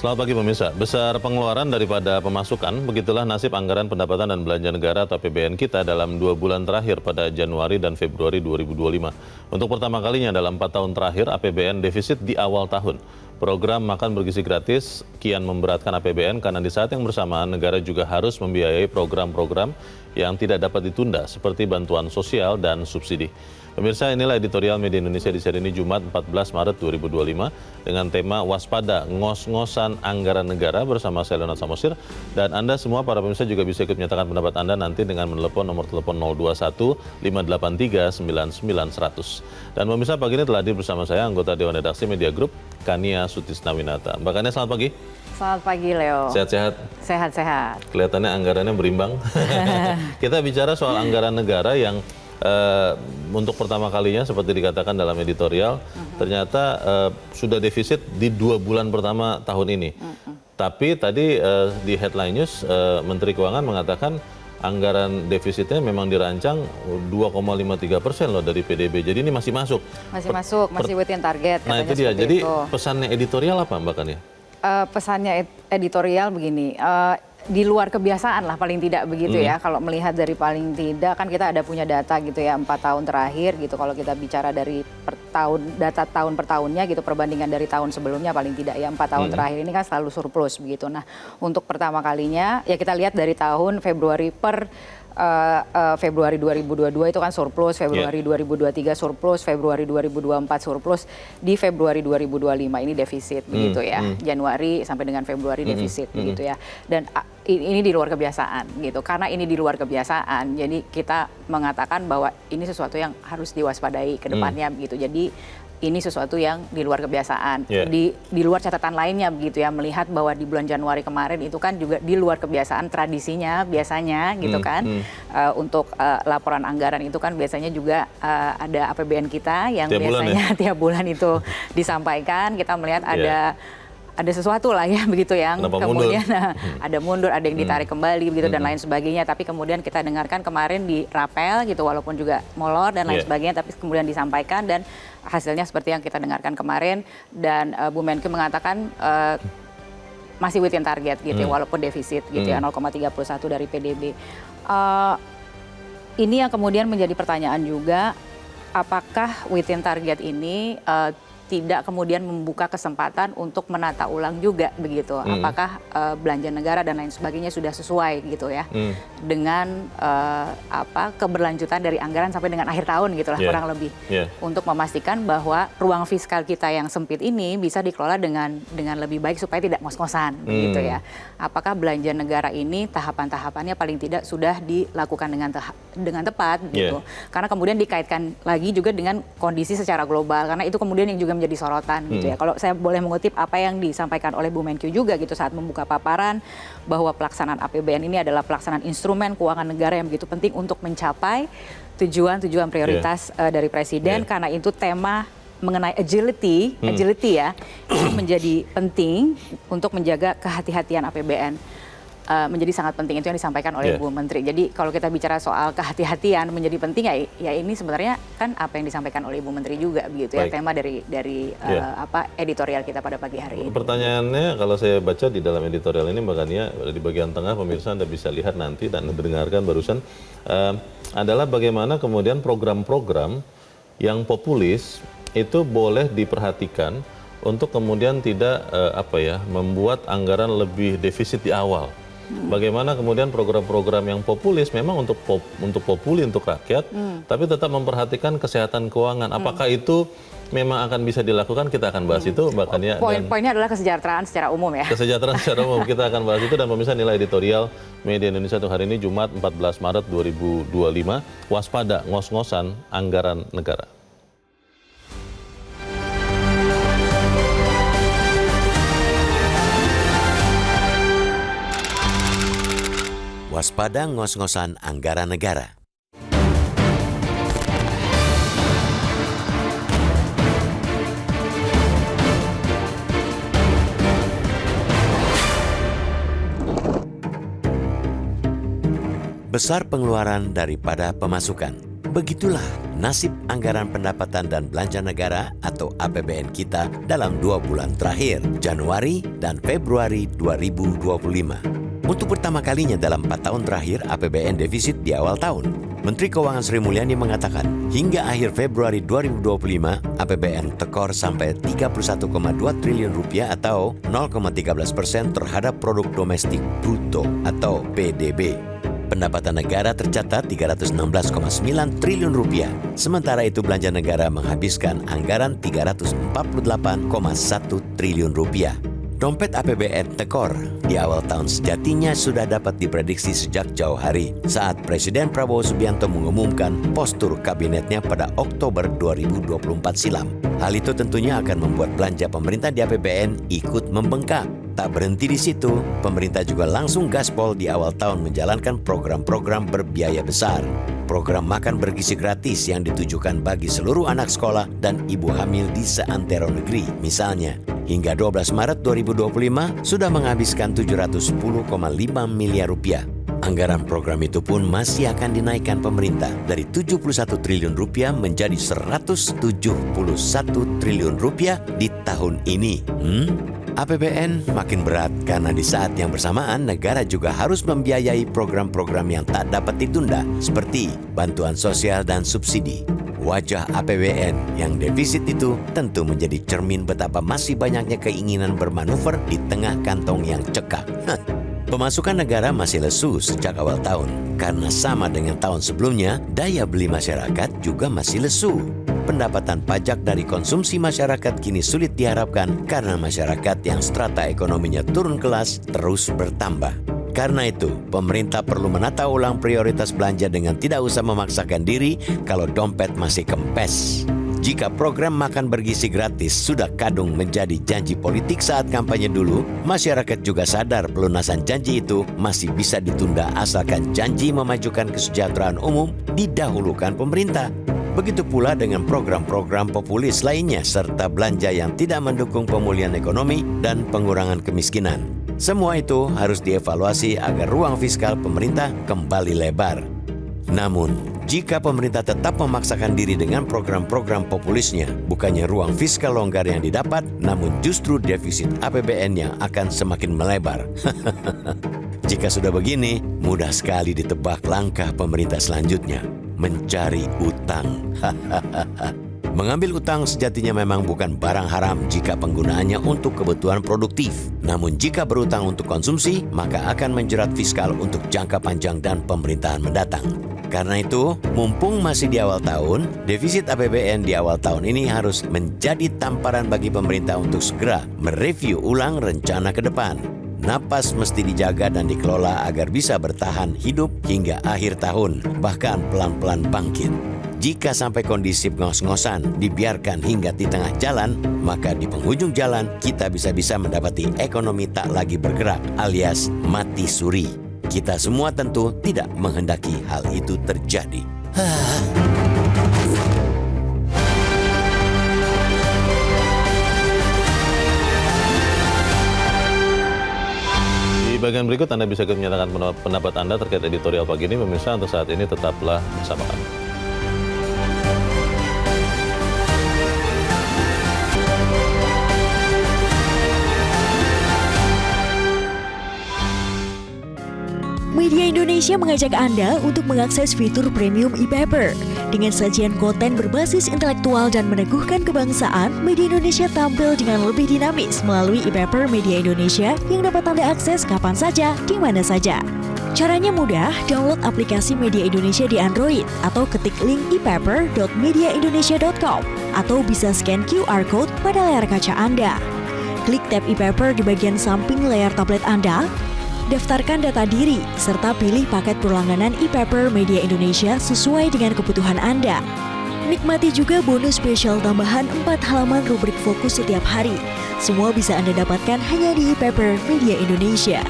Selamat pagi pemirsa. Besar pengeluaran daripada pemasukan, begitulah nasib anggaran pendapatan dan belanja negara atau APBN kita dalam 2 bulan terakhir pada Januari dan Februari 2025. Untuk pertama kalinya dalam 4 tahun terakhir, APBN defisit di awal tahun. Program makan bergizi gratis kian memberatkan APBN karena di saat yang bersamaan negara juga harus membiayai program-program yang tidak dapat ditunda seperti bantuan sosial dan subsidi. Pemirsa, inilah editorial Media Indonesia di seri ini Jumat 14 Maret 2025 dengan tema Waspada Ngos-ngosan Anggaran Negara bersama saya Leonard Samosir. Dan Anda semua para pemirsa juga bisa ikut menyatakan pendapat Anda nanti dengan menelepon nomor telepon 021 583 99 100. Dan pemirsa, pagi ini telah hadir bersama saya anggota Dewan Redaksi Media Group Kania Sutisnawinata. Mbak Kania, selamat pagi. Selamat pagi, Leo. Sehat-sehat? Sehat-sehat. Kelihatannya anggarannya berimbang. Kita bicara soal anggaran negara yang untuk pertama kalinya seperti dikatakan dalam editorial, ternyata sudah defisit di 2 bulan pertama tahun ini. Tapi tadi di headline news Menteri Keuangan mengatakan anggaran defisitnya memang dirancang 2,53% loh dari PDB. Jadi ini masih masuk. Masih masuk, masih within target. Nah itu dia. Jadi pesannya editorial apa Mbak Kania? Pesannya editorial begini. Di luar kebiasaan lah paling tidak begitu ya, kalau melihat dari paling tidak kan kita ada punya data gitu ya 4 tahun terakhir gitu, kalau kita bicara dari data tahun per tahunnya gitu, perbandingan dari tahun sebelumnya paling tidak ya 4 tahun terakhir ini kan selalu surplus begitu. Nah untuk pertama kalinya ya kita lihat dari tahun Februari Februari 2022 itu kan surplus, Februari 2023 surplus, Februari 2024 surplus, di Februari 2025 ini defisit begitu ya, Januari sampai dengan Februari defisit begitu ya. Dan ini di luar kebiasaan gitu, karena ini di luar kebiasaan jadi kita mengatakan bahwa ini sesuatu yang harus diwaspadai ke depannya begitu. Jadi ini sesuatu yang di luar kebiasaan, di luar catatan lainnya begitu ya, melihat bahwa di bulan Januari kemarin itu kan juga di luar kebiasaan tradisinya biasanya gitu kan, untuk laporan anggaran itu kan biasanya juga ada APBN kita yang tiap biasanya bulan, tiap bulan itu disampaikan, kita melihat ada sesuatu lah ya begitu yang kemudian ada mundur, ada yang ditarik kembali begitu dan lain sebagainya. Tapi kemudian kita dengarkan kemarin di rapel gitu, walaupun juga molor dan lain sebagainya, tapi kemudian disampaikan dan hasilnya seperti yang kita dengarkan kemarin. Dan Bu Menkyu mengatakan masih within target gitu ya, walaupun defisit gitu ya 0,31 dari PDB. Ini yang kemudian menjadi pertanyaan juga, apakah within target ini tidak kemudian membuka kesempatan untuk menata ulang juga begitu, apakah belanja negara dan lain sebagainya sudah sesuai gitu ya dengan keberlanjutan dari anggaran sampai dengan akhir tahun gitulah kurang lebih, untuk memastikan bahwa ruang fiskal kita yang sempit ini bisa dikelola dengan lebih baik supaya tidak ngos-ngosan begitu ya. Apakah belanja negara ini tahapan-tahapannya paling tidak sudah dilakukan dengan tepat gitu, karena kemudian dikaitkan lagi juga dengan kondisi secara global, karena itu kemudian yang juga menjadi sorotan gitu ya. Kalau saya boleh mengutip apa yang disampaikan oleh Bu Menkyu juga gitu saat membuka paparan, bahwa pelaksanaan APBN ini adalah pelaksanaan instrumen keuangan negara yang begitu penting untuk mencapai tujuan-tujuan prioritas dari Presiden, karena itu tema mengenai agility ya, itu menjadi penting untuk menjaga kehati-hatian APBN. Menjadi sangat penting, itu yang disampaikan oleh Bu Menteri. Jadi kalau kita bicara soal kehati-hatian menjadi penting ya ini sebenarnya kan apa yang disampaikan oleh Bu Menteri juga begitu ya, tema dari editorial kita pada pagi hari ini. Pertanyaannya kalau saya baca di dalam editorial ini Mbak Kania, di bagian tengah pemirsa Anda bisa lihat nanti dan mendengarkan barusan, adalah bagaimana kemudian program-program yang populis itu boleh diperhatikan untuk kemudian tidak membuat anggaran lebih defisit di awal. Bagaimana kemudian program-program yang populis memang untuk populi, untuk rakyat, tapi tetap memperhatikan kesehatan keuangan. Apakah itu memang akan bisa dilakukan? Kita akan bahas itu, Mbak Kania. Poin-poinnya adalah kesejahteraan secara umum ya. Kesejahteraan secara umum, kita akan bahas itu. Dan pemirsa, nilai editorial Media Indonesia untuk hari ini Jumat 14 Maret 2025, Waspada Ngos-ngosan Anggaran Negara. Waspada ngos-ngosan anggaran negara. Besar pengeluaran daripada pemasukan. Begitulah nasib anggaran pendapatan dan belanja negara atau APBN kita dalam 2 bulan terakhir, Januari dan Februari 2025. Untuk pertama kalinya dalam 4 tahun terakhir APBN defisit di awal tahun. Menteri Keuangan Sri Mulyani mengatakan, hingga akhir Februari 2025, APBN tekor sampai 31,2 triliun rupiah atau 0,13% terhadap produk domestik bruto atau PDB. Pendapatan negara tercatat 316,9 triliun rupiah. Sementara itu belanja negara menghabiskan anggaran 348,1 triliun rupiah. Dompet APBN tekor di awal tahun sejatinya sudah dapat diprediksi sejak jauh hari saat Presiden Prabowo Subianto mengumumkan postur kabinetnya pada Oktober 2024 silam. Hal itu tentunya akan membuat belanja pemerintah di APBN ikut membengkak. Tak berhenti di situ, pemerintah juga langsung gaspol di awal tahun menjalankan program-program berbiaya besar. Program makan bergizi gratis yang ditujukan bagi seluruh anak sekolah dan ibu hamil di seantero negeri. Misalnya, hingga 12 Maret 2025 sudah menghabiskan 710,5 miliar rupiah. Anggaran program itu pun masih akan dinaikkan pemerintah dari 71 triliun rupiah menjadi 171 triliun rupiah di tahun ini. APBN makin berat karena di saat yang bersamaan negara juga harus membiayai program-program yang tak dapat ditunda seperti bantuan sosial dan subsidi. Wajah APBN yang defisit itu tentu menjadi cermin betapa masih banyaknya keinginan bermanuver di tengah kantong yang cekak. Pemasukan negara masih lesu sejak awal tahun karena sama dengan tahun sebelumnya, daya beli masyarakat juga masih lesu. Pendapatan pajak dari konsumsi masyarakat kini sulit diharapkan karena masyarakat yang strata ekonominya turun kelas terus bertambah. Karena itu, pemerintah perlu menata ulang prioritas belanja dengan tidak usah memaksakan diri kalau dompet masih kempes. Jika program makan bergizi gratis sudah kadung menjadi janji politik saat kampanye dulu, masyarakat juga sadar pelunasan janji itu masih bisa ditunda asalkan janji memajukan kesejahteraan umum didahulukan pemerintah. Begitu pula dengan program-program populis lainnya serta belanja yang tidak mendukung pemulihan ekonomi dan pengurangan kemiskinan. Semua itu harus dievaluasi agar ruang fiskal pemerintah kembali lebar. Namun, jika pemerintah tetap memaksakan diri dengan program-program populisnya, bukannya ruang fiskal longgar yang didapat, namun justru defisit APBN yang akan semakin melebar. Jika sudah begini, mudah sekali ditebak langkah pemerintah selanjutnya. Mencari utang. Mengambil utang sejatinya memang bukan barang haram jika penggunaannya untuk kebutuhan produktif. Namun jika berutang untuk konsumsi, maka akan menjerat fiskal untuk jangka panjang dan pemerintahan mendatang. Karena itu, mumpung masih di awal tahun, defisit APBN di awal tahun ini harus menjadi tamparan bagi pemerintah untuk segera mereview ulang rencana ke depan. Napas mesti dijaga dan dikelola agar bisa bertahan hidup hingga akhir tahun, bahkan pelan-pelan bangkit. Jika sampai kondisi ngos-ngosan dibiarkan hingga di tengah jalan, maka di penghujung jalan kita bisa-bisa mendapati ekonomi tak lagi bergerak alias mati suri. Kita semua tentu tidak menghendaki hal itu terjadi. Di bagian berikut Anda bisa menyatakan pendapat Anda terkait editorial pagi ini. Pemirsa, untuk saat ini tetaplah bersama kami. Media Indonesia mengajak Anda untuk mengakses fitur premium e-paper. Dengan sajian konten berbasis intelektual dan meneguhkan kebangsaan, Media Indonesia tampil dengan lebih dinamis melalui e-paper Media Indonesia yang dapat Anda akses kapan saja, di mana saja. Caranya mudah, download aplikasi Media Indonesia di Android atau ketik link e-paper.mediaindonesia.com atau bisa scan QR Code pada layar kaca Anda. Klik tab e-paper di bagian samping layar tablet Anda. Daftarkan data diri, serta pilih paket berlangganan e-paper Media Indonesia sesuai dengan kebutuhan Anda. Nikmati juga bonus spesial tambahan 4 halaman rubrik fokus setiap hari. Semua bisa Anda dapatkan hanya di e-paper Media Indonesia.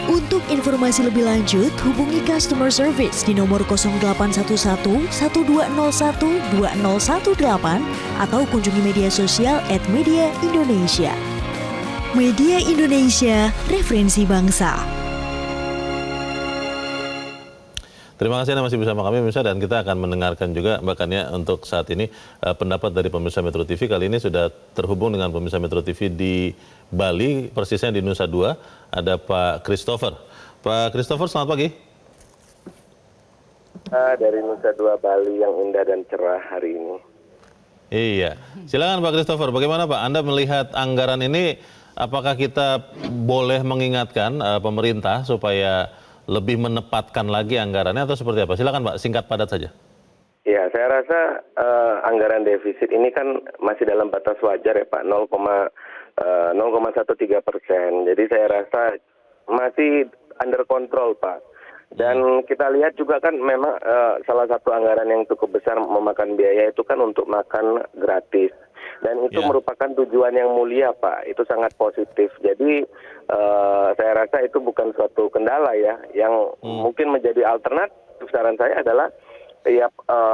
Untuk informasi lebih lanjut, hubungi customer service di nomor 0811 1201 2018 atau kunjungi media sosial @mediaindonesia. Media Indonesia, referensi bangsa. Terima kasih Anda masih bersama kami pemirsa, dan kita akan mendengarkan juga bahkan ya untuk saat ini pendapat dari pemirsa Metro TV. Kali ini sudah terhubung dengan pemirsa Metro TV di Bali, persisnya di Nusa Dua, ada Pak Christopher. Pak Christopher, selamat pagi. Dari Nusa Dua Bali yang indah dan cerah hari ini. Iya, silakan Pak Christopher. Bagaimana Pak Anda melihat anggaran ini? Apakah kita boleh mengingatkan pemerintah supaya lebih menepatkan lagi anggarannya atau seperti apa? Silakan Pak, singkat padat saja. Ya, saya rasa anggaran defisit ini kan masih dalam batas wajar ya Pak, 0,13%. Jadi saya rasa masih under control Pak. Dan kita lihat juga kan memang salah satu anggaran yang cukup besar memakan biaya itu kan untuk makan gratis. Dan itu merupakan tujuan yang mulia Pak, itu sangat positif. Jadi saya rasa itu bukan suatu kendala ya, yang mungkin menjadi alternatif saran saya adalah ya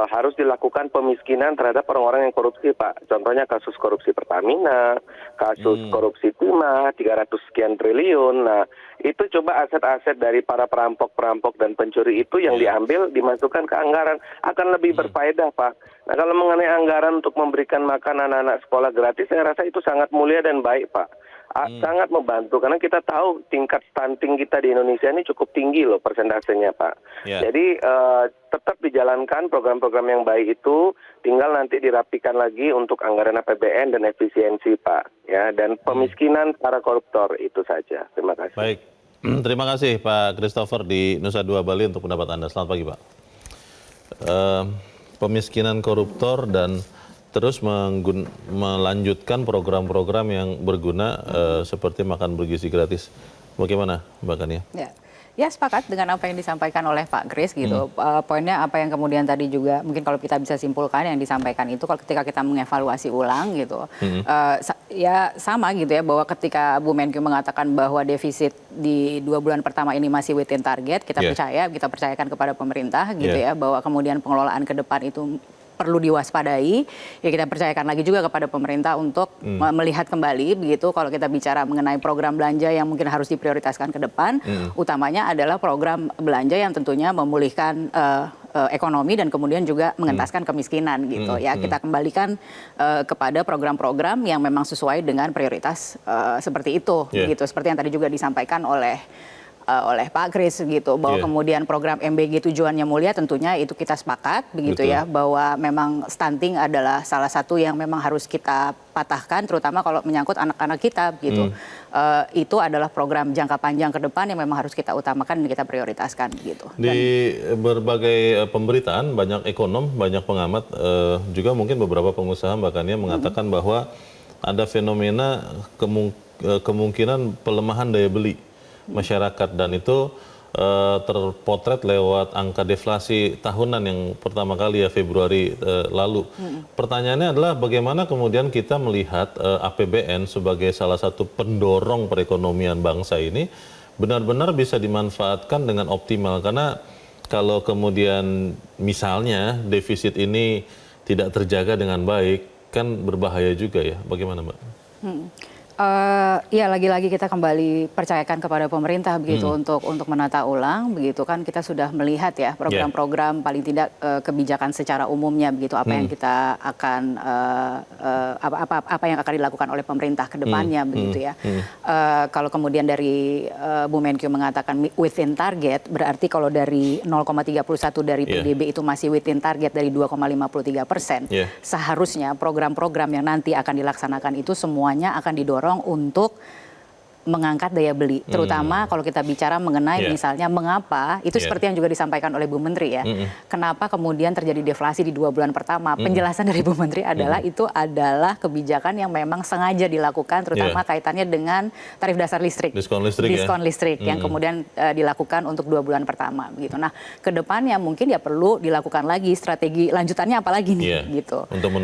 harus dilakukan pemiskinan terhadap orang-orang yang korupsi Pak. Contohnya kasus korupsi Pertamina, kasus korupsi Timah, 300 sekian triliun. Nah itu coba aset-aset dari para perampok-perampok dan pencuri itu yang diambil dimasukkan ke anggaran akan lebih berfaedah Pak. Nah kalau mengenai anggaran untuk memberikan makan anak-anak sekolah gratis, saya rasa itu sangat mulia dan baik Pak. Sangat membantu karena kita tahu tingkat stunting kita di Indonesia ini cukup tinggi loh persentasenya Pak. Jadi tetap dijalankan program-program yang baik itu, tinggal nanti dirapikan lagi untuk anggaran APBN dan efisiensi Pak. Ya, dan pemiskinan para koruptor itu saja. Terima kasih. Baik, terima kasih Pak Christopher di Nusa Dua Bali untuk pendapat Anda. Selamat pagi Pak. Pemiskinan koruptor dan terus melanjutkan program-program yang berguna seperti makan bergizi gratis. Bagaimana Mbak Kania? Ya sepakat dengan apa yang disampaikan oleh Pak Kris gitu. Poinnya apa yang kemudian tadi juga mungkin kalau kita bisa simpulkan yang disampaikan itu kalau ketika kita mengevaluasi ulang gitu. Ya sama gitu ya bahwa ketika Bu Menkyu mengatakan bahwa defisit di 2 bulan pertama ini masih within target, kita percayakan kepada pemerintah gitu ya bahwa kemudian pengelolaan ke depan itu perlu diwaspadai, ya kita percayakan lagi juga kepada pemerintah untuk melihat kembali begitu kalau kita bicara mengenai program belanja yang mungkin harus diprioritaskan ke depan, utamanya adalah program belanja yang tentunya memulihkan ekonomi dan kemudian juga mengentaskan kemiskinan gitu ya. Kita kembalikan kepada program-program yang memang sesuai dengan prioritas seperti itu gitu, seperti yang tadi juga disampaikan oleh Pak Kris gitu bahwa kemudian program MBG tujuannya mulia tentunya itu kita sepakat begitu ya bahwa memang stunting adalah salah satu yang memang harus kita patahkan terutama kalau menyangkut anak-anak kita gitu. Itu adalah program jangka panjang ke depan yang memang harus kita utamakan dan kita prioritaskan gitu. Di berbagai pemberitaan banyak ekonom, banyak pengamat juga mungkin beberapa pengusaha bahkan mengatakan bahwa ada fenomena kemungkinan pelemahan daya beli masyarakat dan itu terpotret lewat angka deflasi tahunan yang pertama kali ya Februari lalu. Pertanyaannya adalah bagaimana kemudian kita melihat APBN sebagai salah satu pendorong perekonomian bangsa ini benar-benar bisa dimanfaatkan dengan optimal, karena kalau kemudian misalnya defisit ini tidak terjaga dengan baik kan berbahaya juga ya. Bagaimana Mbak? Ya lagi-lagi kita kembali percayakan kepada pemerintah begitu untuk menata ulang begitu kan kita sudah melihat ya program-program paling tidak kebijakan secara umumnya begitu apa yang kita akan apa yang akan dilakukan oleh pemerintah ke depannya begitu ya. Kalau kemudian dari Bu Menkyu mengatakan within target berarti kalau dari 0,31 dari PDB itu masih within target dari 2,53%. Seharusnya program-program yang nanti akan dilaksanakan itu semuanya akan didorong untuk mengangkat daya beli, terutama kalau kita bicara mengenai misalnya mengapa, itu seperti yang juga disampaikan oleh Bu Menteri ya, kenapa kemudian terjadi deflasi di 2 bulan pertama, penjelasan dari Bu Menteri adalah itu adalah kebijakan yang memang sengaja dilakukan, terutama kaitannya dengan tarif dasar listrik, diskon listrik yang kemudian dilakukan untuk 2 bulan pertama, gitu. Nah, kedepannya mungkin ya perlu dilakukan lagi strategi lanjutannya apalagi nih, gitu, untuk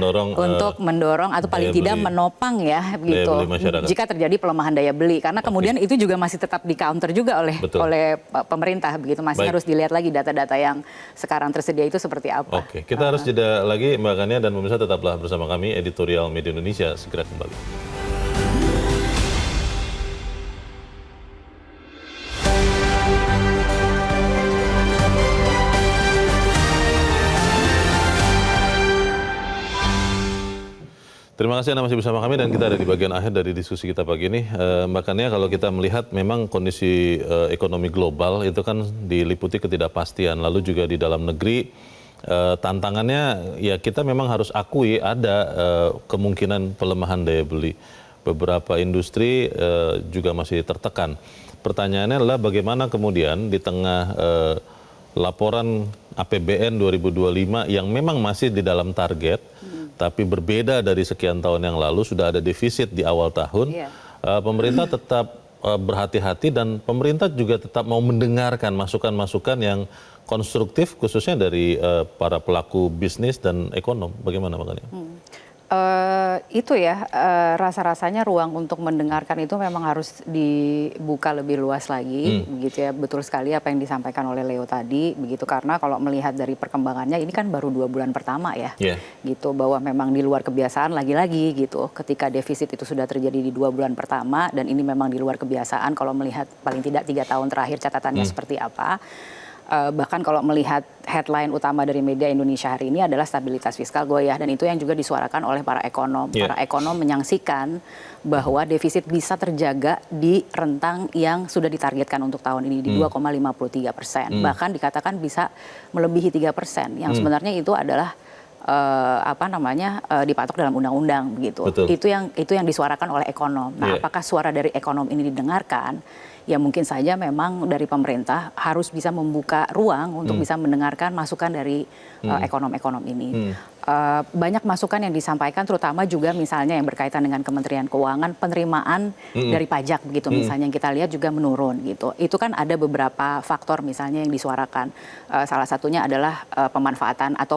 mendorong atau paling tidak menopang ya, gitu, jika terjadi pelemahan daya beli. Karena kemudian itu juga masih tetap di counter juga oleh pemerintah begitu, masih harus dilihat lagi data-data yang sekarang tersedia itu seperti apa. Oke, kita harus jeda lagi Mbak Kania dan pemirsa tetaplah bersama kami Editorial Media Indonesia segera kembali. Terima kasih Anda masih bersama kami dan kita ada di bagian akhir dari diskusi kita pagi ini. Mbak Kania, kalau kita melihat memang kondisi ekonomi global itu kan diliputi ketidakpastian. Lalu juga di dalam negeri tantangannya ya kita memang harus akui ada kemungkinan pelemahan daya beli. Beberapa industri juga masih tertekan. Pertanyaannya adalah bagaimana kemudian di tengah laporan APBN 2025 yang memang masih di dalam target, tapi berbeda dari sekian tahun yang lalu, sudah ada defisit di awal tahun. Pemerintah tetap berhati-hati dan pemerintah juga tetap mau mendengarkan masukan-masukan yang konstruktif khususnya dari para pelaku bisnis dan ekonom. Bagaimana Mbak Kania? Itu ya, rasa-rasanya ruang untuk mendengarkan itu memang harus dibuka lebih luas lagi, begitu ya. Betul sekali apa yang disampaikan oleh Leo tadi, begitu, karena kalau melihat dari perkembangannya ini kan baru 2 bulan pertama ya, gitu, bahwa memang di luar kebiasaan lagi-lagi gitu. Ketika defisit itu sudah terjadi di 2 bulan pertama dan ini memang di luar kebiasaan kalau melihat paling tidak 3 tahun terakhir catatannya seperti apa. Bahkan kalau melihat headline utama dari media Indonesia hari ini adalah stabilitas fiskal goyah, dan itu yang juga disuarakan oleh para ekonom. Para ekonom menyaksikan bahwa defisit bisa terjaga di rentang yang sudah ditargetkan untuk tahun ini di 2,53%. Bahkan dikatakan bisa melebihi 3%, yang sebenarnya itu adalah dipatok dalam undang-undang begitu. Itu yang disuarakan oleh ekonom. Nah, apakah suara dari ekonom ini didengarkan? Ya mungkin saja memang dari pemerintah harus bisa membuka ruang untuk bisa mendengarkan masukan dari ekonom-ekonom ini. Banyak masukan yang disampaikan, terutama juga misalnya yang berkaitan dengan Kementerian Keuangan, penerimaan dari pajak begitu misalnya, yang kita lihat juga menurun gitu. Itu kan ada beberapa faktor misalnya yang disuarakan. Salah satunya adalah pemanfaatan atau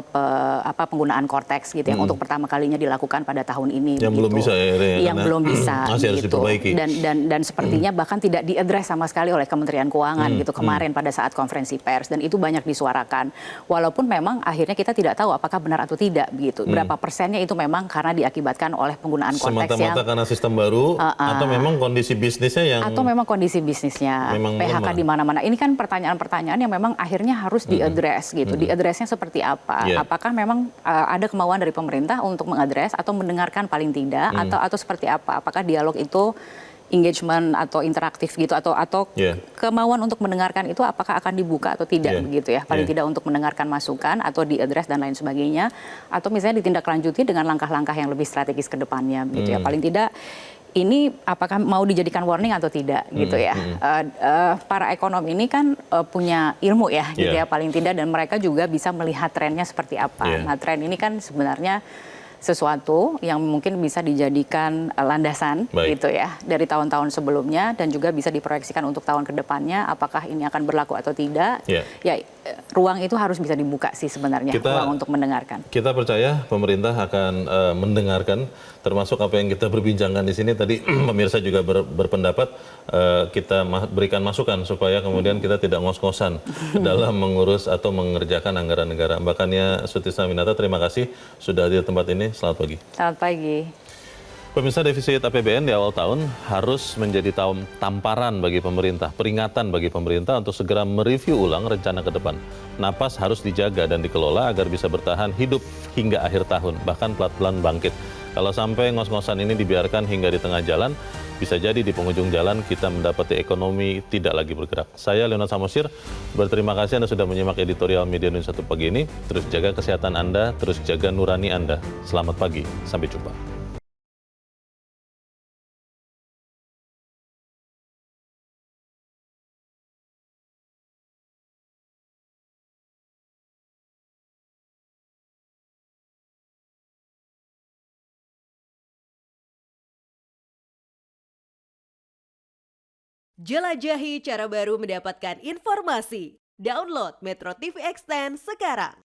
penggunaan Cortex gitu yang untuk pertama kalinya dilakukan pada tahun ini. Yang belum bisa ya, yang belum bisa masih harus gitu. diperbaiki. Dan sepertinya bahkan tidak diadres sama sekali oleh Kementerian Keuangan gitu kemarin pada saat konferensi pers, dan itu banyak disuarakan. Walaupun memang akhirnya kita tidak tahu apakah benar atau tidak begitu. Berapa persennya itu memang karena diakibatkan oleh penggunaan konteks semata-mata karena sistem baru atau memang kondisi bisnisnya yang memang PHK di mana-mana. Ini kan pertanyaan-pertanyaan yang memang akhirnya harus diadres gitu. Diadresnya seperti apa? Apakah memang ada kemauan dari pemerintah untuk mengadres atau mendengarkan paling tidak, atau seperti apa? Apakah dialog itu engagement atau interaktif gitu, atau kemauan untuk mendengarkan itu apakah akan dibuka atau tidak begitu ya, paling tidak untuk mendengarkan masukan atau diadres dan lain sebagainya, atau misalnya ditindaklanjuti dengan langkah-langkah yang lebih strategis ke depannya gitu ya, paling tidak ini apakah mau dijadikan warning atau tidak gitu ya. Para ekonom ini kan punya ilmu ya gitu ya, paling tidak, dan mereka juga bisa melihat trennya seperti apa. Nah, tren ini kan sebenarnya sesuatu yang mungkin bisa dijadikan landasan gitu ya dari tahun-tahun sebelumnya, dan juga bisa diproyeksikan untuk tahun kedepannya apakah ini akan berlaku atau tidak. Ya ruang itu harus bisa dibuka sih sebenarnya, ruang untuk mendengarkan. Kita percaya pemerintah akan mendengarkan, termasuk apa yang kita berbincangkan di sini tadi. Pemirsa juga berpendapat kita berikan masukan supaya kemudian kita tidak ngos-ngosan dalam mengurus atau mengerjakan anggaran negara. Mbak Kania Sutisna Minata, terima kasih sudah hadir di tempat ini. Selamat pagi. Selamat pagi. Pemirsa, defisit APBN di awal tahun harus menjadi tamparan bagi pemerintah, peringatan bagi pemerintah untuk segera mereview ulang rencana ke depan. Napas harus dijaga dan dikelola agar bisa bertahan hidup hingga akhir tahun, bahkan pelan-pelan bangkit. Kalau sampai ngos-ngosan ini dibiarkan hingga di tengah jalan, bisa jadi di penghujung jalan kita mendapati ekonomi tidak lagi bergerak. Saya Leonard Samosir, berterima kasih Anda sudah menyimak editorial Media Indonesia Satu pagi ini. Terus jaga kesehatan Anda, terus jaga nurani Anda. Selamat pagi, sampai jumpa. Jelajahi cara baru mendapatkan informasi. Download Metro TV Extend sekarang.